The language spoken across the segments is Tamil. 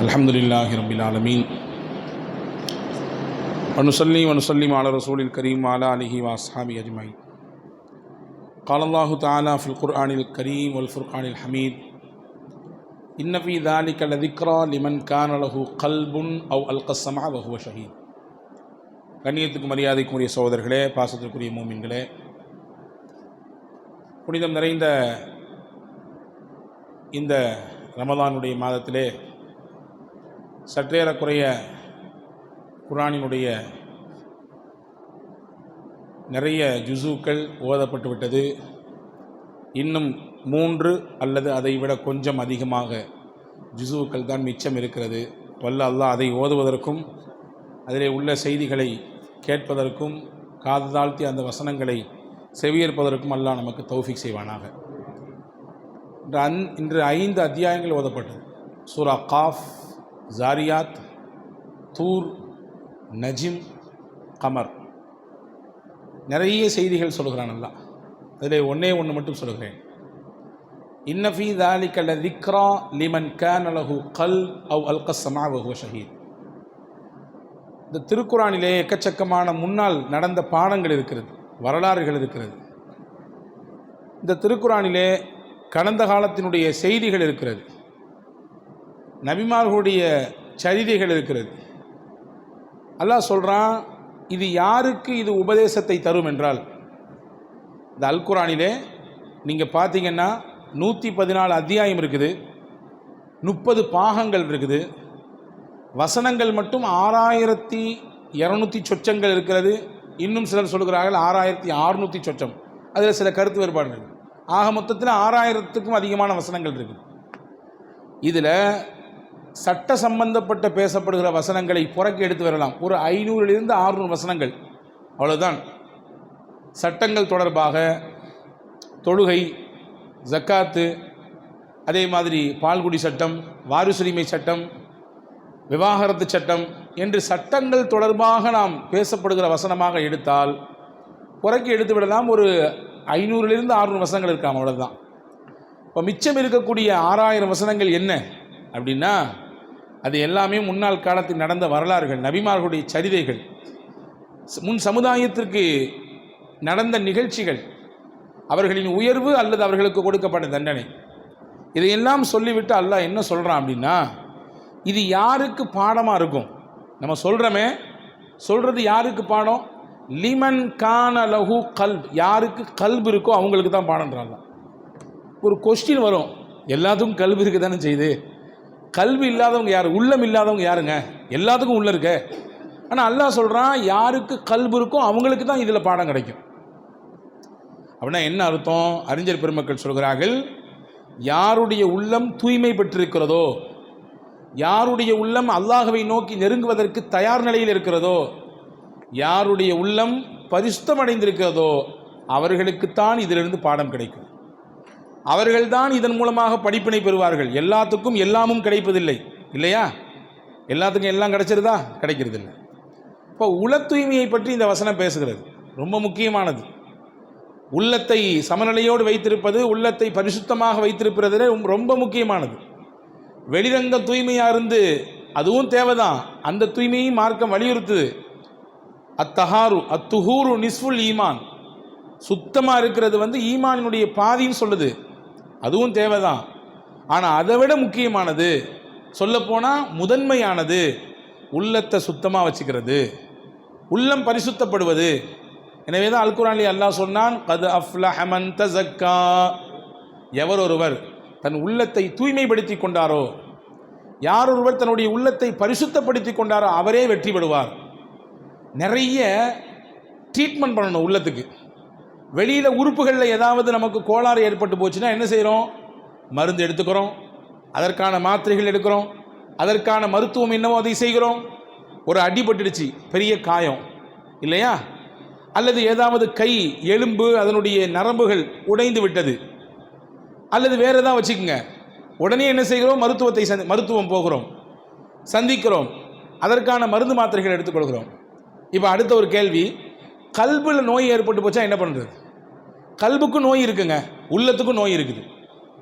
அல்ஹம்துலில்லாஹி ரப்பில் ஆலமீன் வனுஸல்லி வனுஸல்லிமு அலா ரசூலில் கரீம் வ அலா ஆலிஹி வ அஸ்ஹாபிஹி அஜ்மஈன். قال الله تعالى في القرآن الكريم والفرقان الحميد إن في ذلك لذكرى لمن كان له قلب أو ألقى السمع وهو شهيد. கண்ணியத்துக்கும் மரியாதைக்கும் உரிய சகோதரர்களே, பாசத்திற்குரிய மூமின்களே, புனிதம் நிறைந்த இந்த ரமலானுடைய மாதத்திலே சற்றேறக்குறைய குர்ஆனினுடைய நிறைய ஜுஸூக்கள் ஓதப்பட்டு விட்டது. இன்னும் 3 அல்லது அதைவிட கொஞ்சம் அதிகமாக ஜுஸூக்கள் தான் மிச்சம் இருக்கிறது. வல்ல அல்லாஹ் அதை ஓதுவதற்கும் அதிலே உள்ள செய்திகளை கேட்பதற்கும் காது தாழ்த்தி அந்த வசனங்களை செவியேற்பதற்கும் அல்லாஹ் நமக்கு தௌஃபீக் செய்வானாக. இன்று 5 அத்தியாயங்கள் ஓதப்பட்டது. சூரா காஃப், ஜாரியாத், தூர், நஜிம், கமர். நிறைய செய்திகள் சொல்கிறான் அல்லாஹ். அதில் ஒன்றே மட்டும் சொல்கிறேன். இன்ன ஃபீ ذَلِكَ لَذِكْرَى لِمَنْ كَانَ لَهُ قَلْبٌ أَوْ أَلْقَى السَّمْعَ وَهُوَ شَهِيدٌ. இந்த திருக்குரானிலே எக்கச்சக்கமான முன்னால் நடந்த பாடங்கள் இருக்கிறது, வரலாறுகள் இருக்கிறது. இந்த திருக்குரானிலே கடந்த காலத்தினுடைய செய்திகள் இருக்கிறது, நபிமார்களுடைய சரிதைகள் இருக்கிறது. அல்லாஹ் சொல்கிறான், இது யாருக்கு இது உபதேசத்தை தரும் என்றால், இந்த அல் குர்ஆனிலே நீங்கள் பார்த்தீங்கன்னா 114 அத்தியாயம் இருக்குது, 30 பாகங்கள் இருக்குது, வசனங்கள் மட்டும் 6200 சொச்சங்கள் இருக்கிறது. இன்னும் சிலர் சொல்கிறார்கள் 6600 சொச்சம். அதில் சில கருத்து வேறுபாடு இருக்குது. ஆக மொத்தத்தில் 6000த்துக்கும் அதிகமான வசனங்கள் இருக்குது. இதில் சட்ட சம்பந்தப்பட்ட பேசப்படுகிற வசனங்களை புறக்கி எடுத்து வரலாம். ஒரு 500லிருந்து 600 வசனங்கள், அவ்வளோதான். சட்டங்கள் தொடர்பாக தொழுகை, ஜக்காத்து, அதே மாதிரி பால்குடி சட்டம், வாரிசுரிமை சட்டம், விவாகரத்து சட்டம் என்று சட்டங்கள் தொடர்பாக நாம் பேசப்படுகிற வசனமாக எடுத்தால் புறக்கி எடுத்து விடலாம். ஒரு 500லிருந்து 600 வசனங்கள் இருக்காம, அவ்வளோதான். இப்போ மிச்சம் இருக்கக்கூடிய 6000 வசனங்கள் என்ன அப்படின்னா, அது எல்லாமே முன்னாள் காலத்தில் நடந்த வரலாறுகள், நபிமார்களுடைய சரிதைகள், முன் சமுதாயத்திற்கு நடந்த நிகழ்ச்சிகள், அவர்களின் உயர்வு அல்லது அவர்களுக்கு கொடுக்கப்பட்ட தண்டனை. இதையெல்லாம் சொல்லிவிட்டு அல்லாஹ் என்ன சொல்கிறான் அப்படின்னா, இது யாருக்கு பாடமாக இருக்கும்? நம்ம சொல்கிறது யாருக்கு பாடம்? லிமன் கான லஹு கல்ப். யாருக்கு கல்ப் இருக்கோ அவங்களுக்கு தான் பாடம்ன்றாங்க. ஒரு கொஸ்டின் வரும், எல்லாத்துக்கும் கல்வி இருக்கு தானே செய்யுது. கல்வி இல்லாதவங்க யார்? உள்ளம் இல்லாதவங்க யாருங்க? எல்லாத்துக்கும் உள்ள இருக்க. ஆனால் அல்லாஹ் சொல்கிறான், யாருக்கு கல்வி இருக்கோ அவங்களுக்கு தான் இதில் பாடம் கிடைக்கும். அப்படின்னா என்ன அர்த்தம்? அறிஞர் பெருமக்கள் சொல்கிறார்கள், யாருடைய உள்ளம் தூய்மை பெற்றிருக்கிறதோ, யாருடைய உள்ளம் அல்லாஹ்வை நோக்கி நெருங்குவதற்கு தயார் நிலையில் இருக்கிறதோ, யாருடைய உள்ளம் பரிசுத்தமடைந்திருக்கிறதோ அவர்களுக்குத்தான் இதிலிருந்து பாடம் கிடைக்கும். அவர்கள்தான் இதன் மூலமாக படிப்பினை பெறுவார்கள். எல்லாத்துக்கும் எல்லாமும் கிடைப்பதில்லை, இல்லையா? எல்லாத்துக்கும் எல்லாம் கிடைச்சிருதா? கிடைக்கிறதில்லை. இப்போ உள தூய்மையை பற்றி இந்த வசனம் பேசுகிறது. ரொம்ப முக்கியமானது. உள்ளத்தை சமநிலையோடு வைத்திருப்பது, உள்ளத்தை பரிசுத்தமாக வைத்திருப்பதில் ரொம்ப முக்கியமானது. வெளிரங்க தூய்மையாக இருந்து அதுவும் தேவைதான், அந்த தூய்மையும் மார்க்கம் வலியுறுத்துது. அத்துஹூரு நிஸ்ஃபுல் ஈமான். சுத்தமாக இருக்கிறது ஈமானினுடைய பாதின்னு சொல்லுது, அதுவும் தேவைதான். ஆனால் அதை விட முக்கியமானது, சொல்லப்போனால் முதன்மையானது, உள்ளத்தை சுத்தமாக வச்சுக்கிறது, உள்ளம் பரிசுத்தப்படுவது. எனவே தான் அல் குர்ஆனில் அல்லாஹ் சொன்னான், கத் அஃப்லஹ மன் தஸக்கா. எவர் ஒருவர் தன் உள்ளத்தை தூய்மைப்படுத்தி கொண்டாரோ, யார் ஒருவர் தன்னுடைய உள்ளத்தை பரிசுத்தப்படுத்தி கொண்டாரோ அவரே வெற்றி பெறுவார். நிறைய ட்ரீட்மெண்ட் பண்ணணும் உள்ளத்துக்கு. வெளியில் உறுப்புகளில் ஏதாவது நமக்கு கோளாறு ஏற்பட்டு போச்சுன்னா என்ன செய்கிறோம்? மருந்து எடுத்துக்கிறோம், அதற்கான மாத்திரைகள் எடுக்கிறோம், அதற்கான மருத்துவம் என்னவோ அதை செய்கிறோம். ஒரு அடிபட்டுடுச்சு, பெரிய காயம் இல்லையா? அல்லது ஏதாவது கை, எலும்பு, அதனுடைய நரம்புகள் உடைந்து விட்டது, அல்லது வேறு ஏதாவது வச்சுக்கோங்க, உடனே என்ன செய்கிறோம்? மருத்துவம் போகிறோம், சந்திக்கிறோம், அதற்கான மருந்து மாத்திரைகள் எடுத்துக்கொள்கிறோம். இப்போ அடுத்த ஒரு கேள்வி, கல்பில் நோய் ஏற்பட்டு போச்சா என்ன பண்ணுறது? கல்புக்கும் நோய் இருக்குங்க, உள்ளத்துக்கும் நோய் இருக்குது.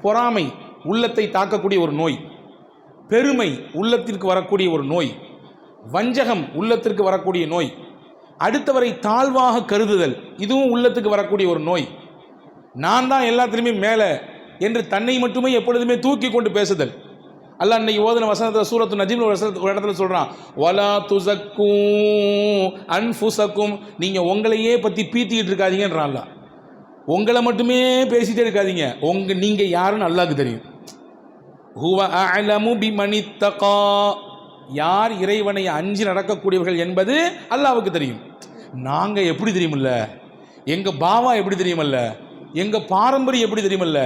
பொறாமை உள்ளத்தை தாக்கக்கூடிய ஒரு நோய். பெருமை உள்ளத்திற்கு வரக்கூடிய ஒரு நோய், வஞ்சகம் உள்ளத்திற்கு வரக்கூடிய நோய், அடுத்தவரை தாழ்வாக கருதுதல் இதுவும் உள்ளத்துக்கு வரக்கூடிய ஒரு நோய், நான் தான் எல்லாத்திலுமே மேலே என்று தன்னை மட்டுமே எப்பொழுதுமே தூக்கி கொண்டு பேசுதல். அல்லாஹ் இன்னைக்கு ஓதுன வசனத்தில் சூரத்து நஜ்ம் ஒரு இடத்துல சொல்கிறான், வலா துஸக்கூ அன்ஃபுஸக்கும், நீங்கள் உங்களையே பற்றி பீத்திக்கிட்டு இருக்காதீங்கன்றான் அல்லாஹ். உங்களை மட்டுமே பேசிகிட்டே இருக்காதீங்க, நீங்கள் யாருன்னு அல்லாஹ்க்கு தெரியும். ஹுவ அஅலமு பிமனித்தகா, யார் இறைவனை அஞ்சி நடக்கக்கூடியவர்கள் என்பது அல்லாஹ்வுக்கு தெரியும். நாங்கள் எப்படி தெரியுமில்ல, எங்கள் பாவா எப்படி தெரியுமல்ல, எங்கள் பாரம்பரியம் எப்படி தெரியுமல்ல,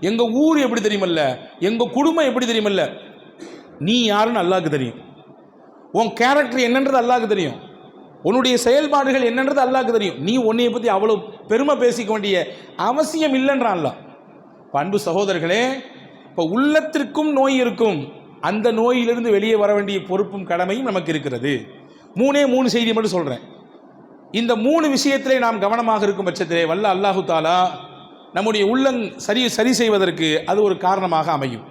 எங்கள் ஊர் எப்படி தெரியுமல்ல, எங்கள் குடும்பம் எப்படி தெரியுமல்ல. நீ யாருன்னு அல்லாஹ்வுக்கு தெரியும். உன் கேரக்டர் என்னன்றது அல்லாஹ்வுக்கு தெரியும். உன்னுடைய செயல்பாடுகள் என்னன்றது அல்லாஹ்வுக்கு தெரியும். நீ உன்னையை பற்றி அவ்வளோ பெருமை பேசிக்க வேண்டிய அவசியம் இல்லைன்றான் அல்லாஹ். அன்பு சகோதரர்களே, இப்போ உள்ளத்திற்கும் நோய் இருக்கும், அந்த நோயிலிருந்து வெளியே வர வேண்டிய பொறுப்பும் கடமையும் நமக்கு இருக்கிறது. மூணு செய்தி மட்டும் சொல்கிறேன். இந்த 3 விஷயத்திலே நாம் கவனமாக இருக்கும் பட்சத்திலே வல்ல அல்லாஹு தாலா நம்முடைய சரி செய்வதற்கு அது ஒரு காரணமாக அமையும்.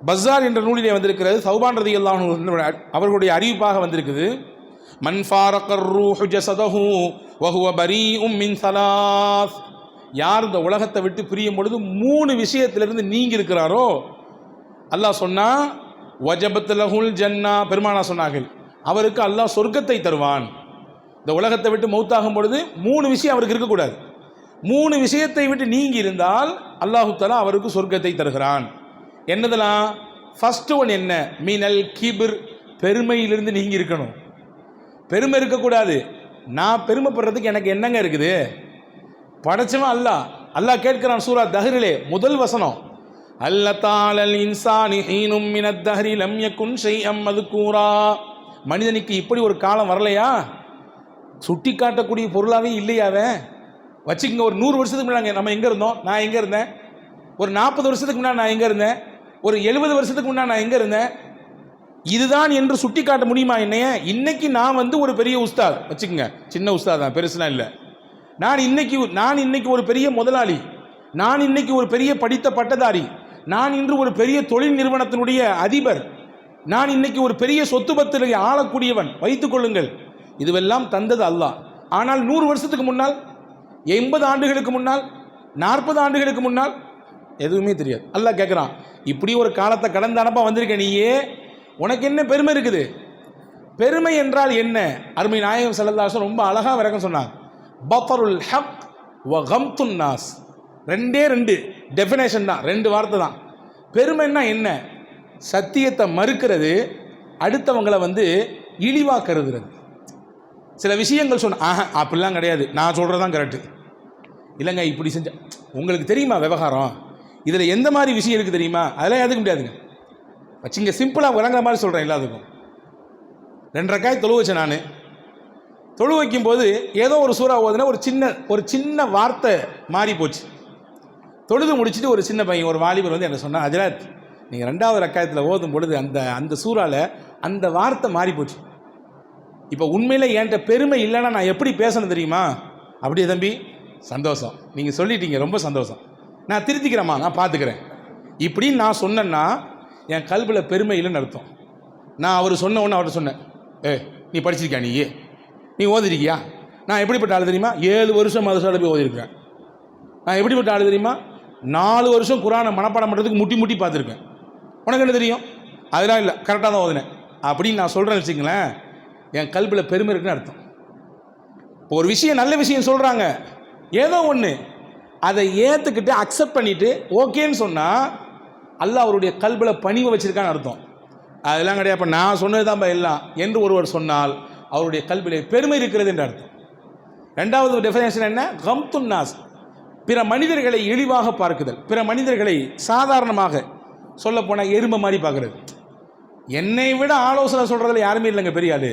பஸார் என்ற நூலிலே வந்திருக்கிறது, சௌபான் ரலியல்லாஹு அன்ஹு அவர்களுடைய அறிவிப்பாக வந்திருக்குது. மன் ஃபாரக்கர் ரூஹு ஜஸதஹு வஹுவ பரீஉம் மின் ஸலாஸ், யார் இந்த உலகத்தை விட்டு பிரியும் பொழுது 3 விஷயத்திலிருந்து நீங்கி இருக்கிறாரோ, அல்லாஹ் சொன்னா வஜபத் லஹுல் ஜன்னா, பெருமானா சொன்னார்கள் அவருக்கு அல்லாஹ் சொர்க்கத்தை தருவான். இந்த உலகத்தை விட்டு மௌத்தாகும் பொழுது 3 விஷயம் அவருக்கு இருக்கக்கூடாது. 3 விஷயத்தை விட்டு நீங்கி இருந்தால் அல்லாஹு தஆலா அவருக்கு சொர்க்கத்தை தருகிறான். என்னதெல்லாம்? ஃபர்ஸ்ட் ஒன் என்ன? மீனல் கிபிர், பெருமையிலிருந்து நீங்கி இருக்கணும். பெருமை இருக்கக்கூடாது. நான் பெருமைப்படுறதுக்கு எனக்கு என்னங்க இருக்குது? படைச்சவன் அல்லாஹ் கேட்கிறான் சூரா தஹ்ரிலே முதல் வசனம், அல்லதாலல் இன்சானி ஹீனும் மினத் தஹ்ரி லம் யகுன் ஷைஅம் மذ்கூரா, மனிதனுக்கு இப்படி ஒரு காலம் வரலையா, சுட்டி காட்டக்கூடிய பொருளாகவே இல்லையாவே. வச்சுக்கோங்க, ஒரு 100 வருஷத்துக்கு முன்னாடி நம்ம எங்கே இருந்தோம், நான் எங்கே இருந்தேன், ஒரு 40 வருஷத்துக்கு முன்னாடி நான் எங்கே இருந்தேன், ஒரு 70 வருஷத்துக்கு முன்னாடி நான் எங்கே இருந்தேன், இதுதான் என்று சுட்டி காட்ட முடியுமா என்னைய? இன்னைக்கு நான் ஒரு பெரிய உஸ்தாத், வச்சுக்கோங்க சின்ன உஸ்தாத் தான், பெருசுலாம் இல்லை. நான் இன்னைக்கு ஒரு பெரிய முதலாளி, நான் இன்னைக்கு ஒரு பெரிய படித்த பட்டதாரி, நான் இன்று ஒரு பெரிய தொழில் நிறுவனத்தினுடைய அதிபர், நான் இன்னைக்கு ஒரு பெரிய சொத்து பத்திரை ஆளக்கூடியவன் வைத்துக் கொள்ளுங்கள். இதுவெல்லாம் தந்தது அல்லாஹ். ஆனால் 100 வருஷத்துக்கு முன்னால், 80 ஆண்டுகளுக்கு முன்னால், 40 ஆண்டுகளுக்கு முன்னால் எதுவுமே தெரியாது. அல்லாஹ் கேட்குறான், இப்படி ஒரு காலத்தை கடந்த அனுப்ப வந்திருக்க நீயே, உனக்கு என்ன பெருமை இருக்குது? பெருமை என்றால் என்ன? அருமை நாயகம் ஸல்லல்லாஹு அலைஹி வஸல்லம் ரொம்ப அழகாக விளக்கம் சொன்னாங்க. பஃபருல் ஹக் வ கம்துன் நாஸ், 2 டெஃபினேஷன் தான், 2 வார்த்தை தான். பெருமைன்னா என்ன? சத்தியத்தை மறுக்கிறது, அடுத்தவங்களை இழிவாக கருதுறது. சில விஷயங்கள் சொன்ன அப்படிலாம் கிடையாது, நான் சொல்கிறது தான் கரெக்டு, இல்லைங்க இப்படி செஞ்ச உங்களுக்கு தெரியுமா விவகாரம், இதில் எந்த மாதிரி விஷயம் இருக்குது தெரியுமா, அதெல்லாம் எதுக்க முடியாதுங்க. வச்சுங்க, சிம்பிளாக விளங்குற மாதிரி சொல்கிறேன் எல்லாத்துக்கும். 2 ரக்காய் தொழு வச்சேன். நான் தொழு வைக்கும்போது ஏதோ ஒரு சூறா ஓதுனா ஒரு சின்ன வார்த்தை மாறி போச்சு. தொழுது முடிச்சுட்டு ஒரு சின்ன பையன், ஒரு வாலிபர் என்ன சொன்னால், ஹஜ்ரத் நீங்கள் 2வது ரக்காயத்தில் ஓதும் பொழுது அந்த சூறாவில் அந்த வார்த்தை மாறி போச்சு. இப்போ உண்மையில் என்கிட்ட பெருமை இல்லைன்னா நான் எப்படி பேசணும் தெரியுமா? அப்படியே தம்பி, சந்தோஷம், நீங்கள் சொல்லிட்டீங்க, ரொம்ப சந்தோஷம், நான் திருத்திக்கிறேம்மா, நான் பார்த்துக்கிறேன், இப்படின்னு நான் சொன்னேன்னா என் கல்வியில் பெருமை இல்லைன்னு அர்த்தம். நான் அவர் சொன்ன உடனே அவர்கிட்ட சொன்னேன், நீ படிச்சிருக்கியா, நீ ஓதிருக்கியா? நான் எப்படிப்பட்ட ஆள் தெரியுமா? 7 வருஷம் மதரசாவில் போய் ஓதிருக்கேன். நான் எப்படிப்பட்ட ஆள் தெரியுமா? 4 வருஷம் குரானை மனப்பாடம் பண்ணுறதுக்கு முட்டி பார்த்துருக்கேன். உனக்கு என்ன தெரியும்? அதெல்லாம் இல்லை, கரெக்டாக தான் ஓதுனேன் அப்படின்னு நான் சொல்கிறேன்னு வச்சுங்களேன், என் கல்வியில் பெருமை இருக்குன்னு அர்த்தம். இப்போ ஒரு விஷயம், நல்ல விஷயம் சொல்கிறாங்க, ஏதோ ஒன்று அதை ஏற்றுக்கிட்டு அக்செப்ட் பண்ணிவிட்டு ஓகேன்னு சொன்னால் அல்லாஹ் அவருடைய கல்வியில் பணிவை வச்சுருக்கான்னு அர்த்தம். அதெல்லாம் கிடையாது, இப்போ நான் சொன்னது தான் எல்லாம் என்று ஒருவர் சொன்னால் அவருடைய கல்வியிலே பெருமை இருக்கிறது என்று அர்த்தம். 2வது டெஃபினேஷன் என்ன? கம்துன் நாஸ், பிற மனிதர்களை இழிவாக பார்க்குதல், பிற மனிதர்களை சாதாரணமாக சொல்லப்போனால் எறும்பை மாதிரி பார்க்குறது. என்னை விட ஆலோசனை சொல்கிறதுல யாருமே இல்லைங்க பெரிய ஆள்.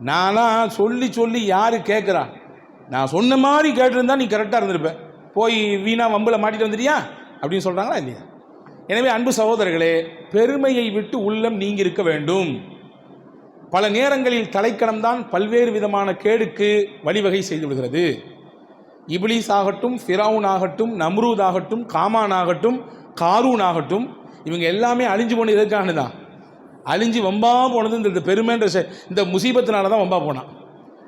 நான்லாம் சொல்லி யார் கேட்குறா? நான் சொன்ன மாதிரி கேட்டிருந்தா நீ கரெக்டாக இருந்திருப்ப, போய் வீணா வம்பில் மாட்டிட்டு வந்துட்டியா அப்படின்னு சொல்கிறாங்களா இல்லையா? எனவே அன்பு சகோதரர்களே, பெருமையை விட்டு உள்ளம் நீங்கி இருக்க வேண்டும். பல நேரங்களில் தலைக்கணம்தான் பல்வேறு விதமான கேடுக்கு வழிவகை செய்து விடுகிறது. இப்லீஸ் ஆகட்டும், ஃபிரவுன் ஆகட்டும், நம்ரூத் ஆகட்டும், காமான் ஆகட்டும், காரூன் ஆகட்டும், இவங்க எல்லாமே அழிஞ்சு போன எதுக்கானு தான், அழிஞ்சு வம்பா போனது இந்த பெருமைன்ற இந்த முசீபத்தினால தான் வம்பா போனான்.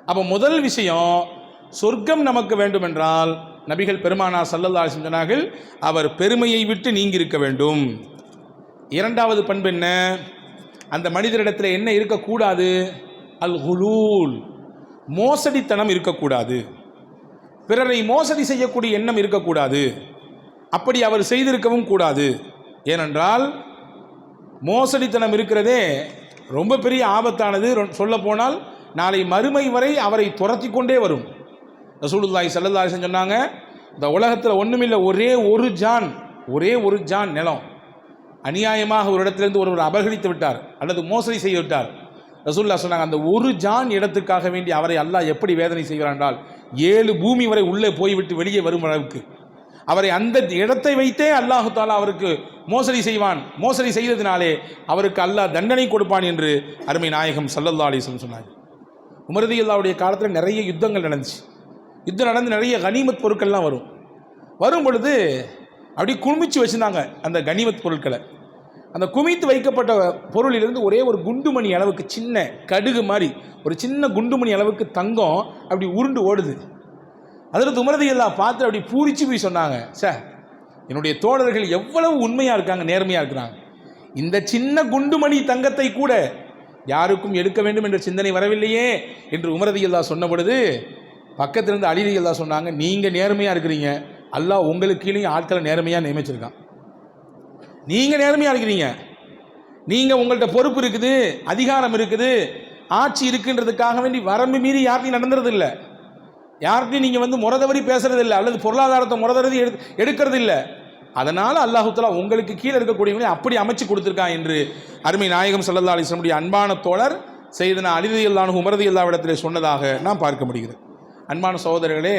அப்போ முதல் விஷயம், சொர்க்கம் நமக்கு வேண்டுமென்றால் நபிகள் பெருமானார் ஸல்லல்லாஹு அலைஹி வஸல்லம் சொன்னார்கள், அவர் பெருமையை விட்டு நீங்கி இருக்க வேண்டும். இரண்டாவது பண்பு என்ன? அந்த மனிதரிடத்தில் என்ன இருக்கக்கூடாது? அல் குலூல், மோசடித்தனம் இருக்கக்கூடாது. பிறரை மோசடி செய்யக்கூடிய எண்ணம் இருக்கக்கூடாது. அப்படி அவர் செய்திருக்கவும் கூடாது. ஏனென்றால் மோசடித்தனம் இருக்கிறதே ரொம்ப பெரிய ஆபத்தானது. சொல்ல போனால் நாளை மறுமை வரை அவரை துரத்தி கொண்டே வரும். ரசூலுல்லாஹி ஸல்லல்லாஹு அலைஹி வஸல்லம் சொன்னாங்க, இந்த உலகத்தில் ஒன்றுமில்லை, ஒரே ஒரு ஜான் நிலம் அநியாயமாக ஒரு இடத்திலிருந்து ஒருவர் அபகரித்து விட்டார் அல்லது மோசடி செய்து விட்டார். ரசூலுல்லாஹ் சொன்னாங்க, அந்த ஒரு ஜான் இடத்துக்காக வேண்டி அவரை அல்லாஹ் எப்படி வேதனை செய்கிறான் என்றால் 7 பூமி வரை உள்ளே போய்விட்டு வெளியே வரும் அளவுக்கு அவரை அந்த இடத்தை வைத்தே அல்லாஹு தாலா அவருக்கு மோசடி செய்வான். மோசடி செய்ததினாலே அவருக்கு அல்லாஹ் தண்டனை கொடுப்பான் என்று அருமை நாயகம் ஸல்லல்லாஹு அலைஹி வஸல்லம் சொன்னாங்க. உமர் ரலியல்லாஹுடைய காலத்தில் நிறைய யுத்தங்கள் நடந்துச்சு. யுத்தம் நடந்து நிறைய கனிமத் பொருட்கள்லாம் வரும் பொழுது அப்படி குமிச்சு வச்சுருந்தாங்க அந்த கனிமத் பொருட்களை. அந்த குமித்து வைக்கப்பட்ட பொருளிலிருந்து ஒரே ஒரு குண்டுமணி அளவுக்கு, சின்ன கடுகு மாதிரி ஒரு சின்ன குண்டுமணி அளவுக்கு தங்கம் அப்படி உருண்டு ஓடுது. அதில் உமர் ரலியல்லாஹு பார்த்து அப்படி பூரிச்சு போய் சொன்னாங்க, சார் என்னுடைய தோழர்கள் எவ்வளவு உண்மையாக இருக்காங்க, நேர்மையாக இருக்கிறாங்க. இந்த சின்ன குண்டுமணி தங்கத்தை கூட யாருக்கும் எடுக்க வேண்டும் என்ற சிந்தனை வரவில்லையே என்று உமர் ரலியல்லாஹு சொன்ன பொழுது பக்கத்திலிருந்து அலி ரலியல்லாஹு சொன்னாங்க, நீங்கள் நேர்மையாக இருக்கிறீங்க, அல்லாஹ் உங்களுக்கு கீழே ஆட்களை நேர்மையாக நியமிச்சிருக்கான். நீங்கள் நேர்மையாக இருக்கிறீங்க, நீங்கள் உங்கள்கிட்ட பொறுப்பு இருக்குது, அதிகாரம் இருக்குது, ஆட்சி இருக்குன்றதுக்காக வேண்டி வரம்பு மீறி யார்ட்டையும் நடந்துறது இல்லை, யார்கிட்டையும் நீங்கள் முறதவரி பேசுறது இல்லை, அல்லது பொருளாதாரத்தை முறதவரி எடுக்கிறது இல்லை. அதனால் அல்லாஹு தஆலா உங்களுக்கு கீழே இருக்கக்கூடியவங்களை அப்படி அமைச்சு கொடுத்துருக்கான் என்று அருமை நாயகம் ஸல்லல்லாஹு அலைஹி வஸல்லம் அன்பான தோழர் சையதுனா அலி ரலியல்லாஹு அன்ஹு உமர் ரலியல்லாஹு இடத்திலே சொன்னதாக நாம் பார்க்க முடிகிறது. அன்பான சகோதரர்களே,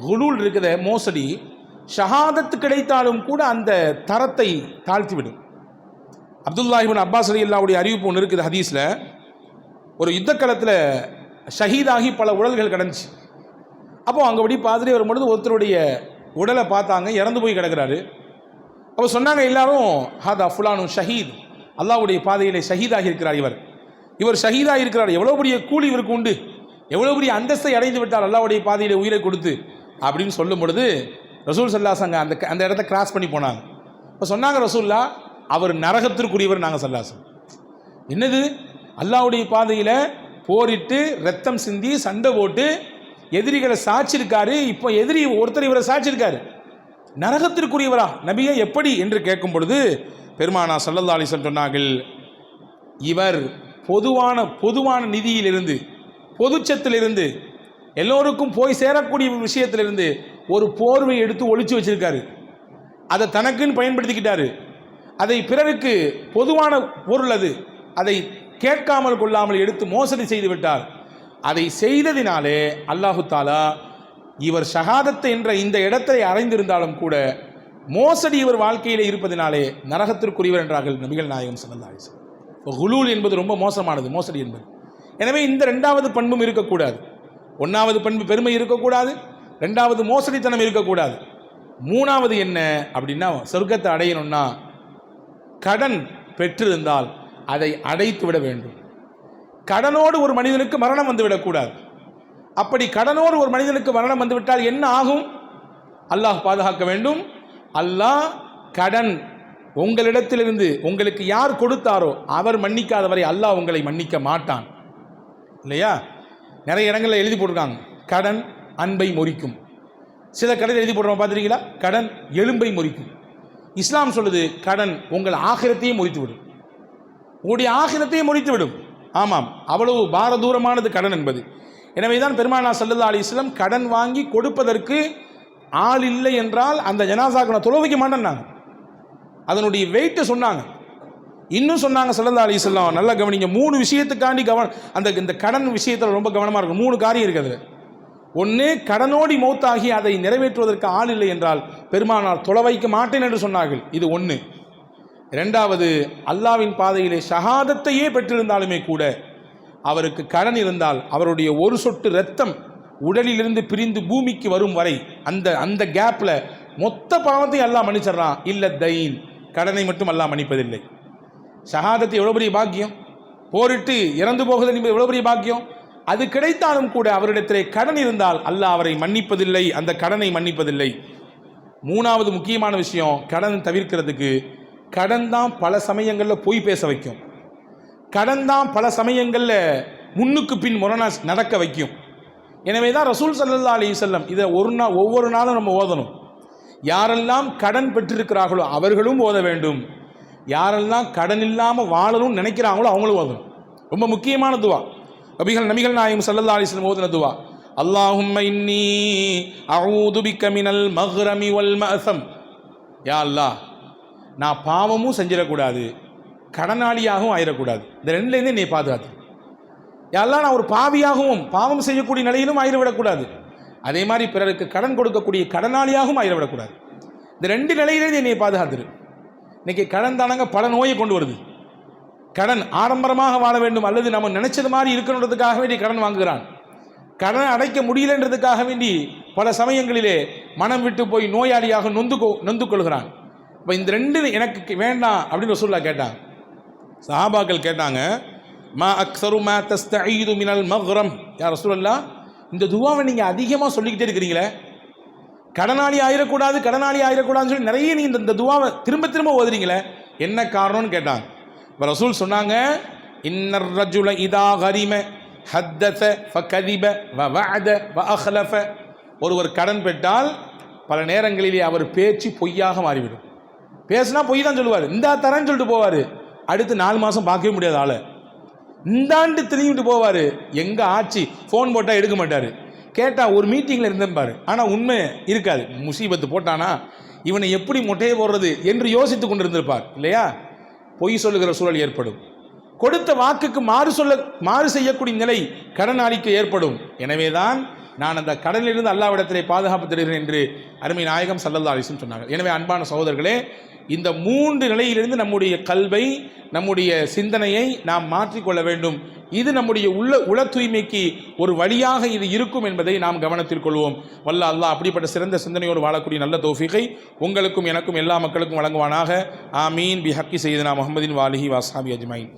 குலூல் இருக்கிற மோசடி ஷஹாதத்து கிடைத்தாலும் கூட அந்த தரத்தை தாழ்த்திவிடும். அப்துல்லாஹ் இப்னு அப்பாஸ் ரலியல்லாஹுடைய அறிவிப்பு ஒன்று இருக்குது ஹதீஸில். ஒரு யுத்தக்களத்தில் ஷஹீதாகி பல உடல்கள் கிடந்துச்சு. அப்போது அங்கே அப்படி பார்த்துட்டு வரும்பொழுது ஒருத்தருடைய உடலை பார்த்தாங்க, இறந்து போய் கிடக்கிறாரு. அப்போ சொன்னாங்க எல்லாரும், ஹாதா ஃபுலானு ஷஹீத், அல்லாஹ்வுடைய பாதையிலே ஷஹீதாகி இருக்கிறார், இவர் ஷஹீதாகி இருக்கிறார், எவ்வளோ பெரிய கூலி இவருக்கு உண்டு, எவ்வளோ பெரிய அந்தஸ்தை அடைந்து விட்டார் அல்லாஹ்வுடைய பாதையிலே உயிரை கொடுத்து அப்படின்னு சொல்லும் பொழுது ரசூல் ஸல்லல்லாஹு அலைஹி வஸல்லம் அந்த இடத்த கிராஸ் பண்ணி போனாங்க. இப்போ சொன்னாங்க ரசூல்லா, அவர் நரகத்திற்குரியவர். நாங்கள் ஸல்லல்லாஹு அலைஹி வஸல்லம், என்னது அல்லாஹ்வுடைய பாதையில் போரிட்டு ரத்தம் சிந்தி சண்டை போட்டு எதிரிகளை சாட்சிருக்காரு, இப்போ எதிரி ஒருத்தர் இவரை சாட்சிருக்காரு, நரகத்திற்குரியவரா நபியே எப்படி என்று கேட்கும் பொழுது பெருமானா ஸல்லல்லாஹு அலைஹி வஸல்லம் சொன்னார்கள், இவர் பொதுவான நிதியிலிருந்து, பொதுச்சத்திலிருந்து, எல்லோருக்கும் போய் சேரக்கூடிய விஷயத்திலிருந்து ஒரு போர்வை எடுத்து ஒளிச்சு வச்சிருக்காரு, அதை தனக்குன்னு பயன்படுத்திக்கிட்டாரு, அதை பிறருக்கு பொதுவான பொருள் அது, அதை கேட்காமல் கொள்ளாமல் எடுத்து மோசடி செய்து விட்டார். அதை செய்ததினாலே அல்லாஹு தாலா இவர் ஷஹாதத் என்ற இந்த இடத்தை அடைந்திருந்தாலும் கூட மோசடி இவர் வாழ்க்கையில் இருப்பதினாலே நரகத்திற்குரியவர் என்றார்கள் நபிகள் நாயகம் ஸல்லல்லாஹு அலைஹி வஸல்லம். குலூல் என்பது ரொம்ப மோசமானது, மோசடி என்பது. எனவே இந்த 2வது பண்பும் இருக்கக்கூடாது. 1வது பண்பு பெருமை இருக்கக்கூடாது, 2வது மோசடித்தனம் இருக்கக்கூடாது. 3வது என்ன அப்படின்னா, சொர்க்கத்தை அடையணும்னா கடன் பெற்றிருந்தால் அதை அடைத்து விட வேண்டும். கடனோடு ஒரு மனிதனுக்கு மரணம் வந்துவிடக்கூடாது. அப்படி கடனோடு ஒரு மனிதனுக்கு மரணம் வந்துவிட்டால் என்ன ஆகும்? அல்லாஹ் பாதுகாக்க வேண்டும். அல்லாஹ் கடன் உங்களிடத்திலிருந்து உங்களுக்கு யார் கொடுத்தாரோ அவர் மன்னிக்காதவரை அல்லாஹ் உங்களை மன்னிக்க மாட்டான். இல்லையா? நிறைய இடங்களில் எழுதி போட்டிருக்காங்க, கடன் அன்பை முறிக்கும். சில கடன் எழுதி போடுறோம் பார்த்துருக்கீங்களா? கடன் எலும்பை முறிக்கும். இஸ்லாம் சொல்லுது, கடன் உங்கள் ஆகிரத்தையும் முறித்துவிடும், உங்களுடைய ஆகிரத்தையும் முறித்துவிடும். ஆமாம், அவ்வளவு பாரதூரமானது கடன் என்பது. எனவே தான் பெருமானார் ஸல்லல்லாஹு அலைஹி வஸல்லம் கடன் வாங்கி கொடுப்பதற்கு ஆள் இல்லை என்றால் அந்த ஜனாசாக்களை தொழ வைக்க மாட்டேன்னாங்க. அதனுடைய வெயிட்டை சொன்னாங்க. இன்னும் சொன்னாங்க ஸல்லல்லாஹு அலைஹி வஸல்லம், நல்லா கவனிங்க, 3 விஷயத்துக்காண்டி இந்த கடன் விஷயத்தில் ரொம்ப கவனமாக இருக்கும். 3 காரியம் இருக்குது. ஒன்று, கடனோடி மௌத்தாகி அதை நிறைவேற்றுவதற்கு ஆள் இல்லை என்றால் பெருமானார் தொழ வைக்க மாட்டேன் என்று சொன்னார்கள். இது 1. 2வது, அல்லாவின் பாதையிலே ஷஹாதத்தையே பெற்றிருந்தாலுமே கூட அவருக்கு கடன் இருந்தால் அவருடைய ஒரு சொட்டு இரத்தம் உடலிலிருந்து பிரிந்து பூமிக்கு வரும் வரை அந்த கேப்பில் மொத்த பாவத்தையும் அல்லாஹ் மன்னிச்சிடறான். இல்ல தைன், கடனை மட்டும் அல்லாஹ் மன்னிப்பதில்லை. ஷஹாதத்து எவ்வளோ பெரிய பாக்கியம், போரிட்டு இறந்து போகுதல் என்பது எவ்வளோ பெரிய பாக்கியம். அது கிடைத்தாலும் கூட அவரிடத்திலே கடன் இருந்தால் அல்லாஹ் அவரை மன்னிப்பதில்லை, அந்த கடனை மன்னிப்பதில்லை. மூணாவது முக்கியமான விஷயம், கடன் தவிர்க்கிறதுக்கு, கடன் தான் பல சமயங்களில் பொய் பேச வைக்கும். கடன் தான் பல சமயங்களில் முன்னுக்கு பின் முரணா நடக்க வைக்கும். எனவே தான் ரசூல் ஸல்லல்லாஹு அலைஹி வஸல்லம் இதை ஒவ்வொரு நாளும் நம்ம ஓதணும். யாரெல்லாம் கடன் பெற்றிருக்கிறார்களோ அவர்களும் ஓத வேண்டும், யாரெல்லாம் கடன் இல்லாமல் வாழணும்னு நினைக்கிறாங்களோ அவங்களும் ஓதணும். ரொம்ப முக்கியமான துவா, நபிகள் நாயகம் ஸல்லல்லாஹு அலைஹி வஸல்லம் ஓதின துவா, அல்லாஹும்ம இன்னி அஊது பிக்க மினல் மக்ரமி வல் மஅஸம். யா அல்லாஹ், நான் பாவமும் செஞ்சிடக்கூடாது, கடனாளியாகவும் ஆயிடக்கூடாது. இந்த ரெண்டுலேருந்து என்னை பாதுகாத்து. யா அல்லாஹ், நான் ஒரு பாவியாகவும் பாவம் செய்யக்கூடிய நிலையிலும் ஆயிடவிடக்கூடாது, அதே மாதிரி பிறருக்கு கடன் கொடுக்கக்கூடிய கடனாளியாகவும் ஆயிடவிடக்கூடாது. இந்த ரெண்டு நிலையிலேருந்து என்னை பாதுகாத்துரு. இன்னைக்கு கடன் தானங்க பல நோயை கொண்டு வருது. கடன் ஆடம்பரமாக வாழ வேண்டும் அல்லது நம்ம நினைச்சது மாதிரி இருக்கணுன்றதுக்காக வேண்டி கடன் வாங்குகிறான். கடன் அடைக்க முடியலன்றதுக்காக வேண்டி பல சமயங்களிலே மனம் விட்டு போய் நோயாளியாக நொந்து கொள்கிறான். இப்போ இந்த ரெண்டு எனக்கு வேண்டாம் அப்படின்னு ரசூலுல்லாஹ் கேட்டாங்க. சஹாபாக்கள் கேட்டாங்க, மா அக்ஸரு மா தஸ்தஈது மினல் மக்ரம். யா ரசூலல்லாஹ், இந்த துவாவை நீங்கள் அதிகமாக சொல்லிக்கிட்டே இருக்கிறீங்களே, கடனாளி ஆயிடக்கூடாது கடனாளி ஆயிடக்கூடாதுன்னு சொல்லி நிறைய நீ இந்த துவாவை திரும்ப திரும்ப ஓதுறீங்களே, என்ன காரணம்னு கேட்டாங்க. இப்போ ரசூல் சொன்னாங்க, இன்னர் ரஜுல இதா கரிம ஹத்தஸ ஃபகதிப வ வஅத வ அஹ்லஃப. ஒருவர் கடன் பெற்றால் பல நேரங்களிலே அவர் பேச்சு பொய்யாக மாறிவிடும். பேசுனா பொய் தான் சொல்லுவார், இந்தா தரேன்னு சொல்லிட்டு போவார், அடுத்து 4 மாதம் பார்க்கவே முடியாத ஆளை இந்தாண்டு திரும்பிட்டு போவார். எங்கே ஆச்சு, ஃபோன் போட்டால் எடுக்க மாட்டார், கேட்டால் ஒரு மீட்டிங்கில் இருந்தேன்பார், ஆனால் உண்மை இருக்காது. முசீபத்து போட்டானா இவனை எப்படி மொட்டையை போடுறது என்று யோசித்து கொண்டு இருந்திருப்பார் இல்லையா. பொய் சொல்லுகிற சூழல் ஏற்படும். கொடுத்த வாக்குக்கு மாறு செய்யக்கூடிய நிலை கடனாளிக்கு ஏற்படும். எனவே தான் நான் அந்த கடனிலிருந்து அல்லாஹ்விடத்திலே பாதுகாப்பு தருகிறேன் என்று அருமை நாயகம் ஸல்லல்லாஹு அலைஹி வஸல்லம் சொன்னார்கள். எனவே அன்பான சகோதரர்களே, இந்த 3 நிலையிலிருந்து நம்முடைய கல்வை, நம்முடைய சிந்தனையை நாம் மாற்றிக்கொள்ள வேண்டும். இது நம்முடைய உள தூய்மைக்கு ஒரு வழியாக இது இருக்கும் என்பதை நாம் கவனத்தில் கொள்வோம். வல்ல அல்லாஹ் அப்படிப்பட்ட சிறந்த சிந்தனையோடு வாழக்கூடிய நல்ல தௌஃபீகை உங்களுக்கும் எனக்கும் எல்லா மக்களுக்கும் வழங்குவானாக. ஆமீன். பி ஹக்கி சய்யிதுனா முஹம்மதின் வாலிஹி வஸ்ஹாபி அஜ்மைன்.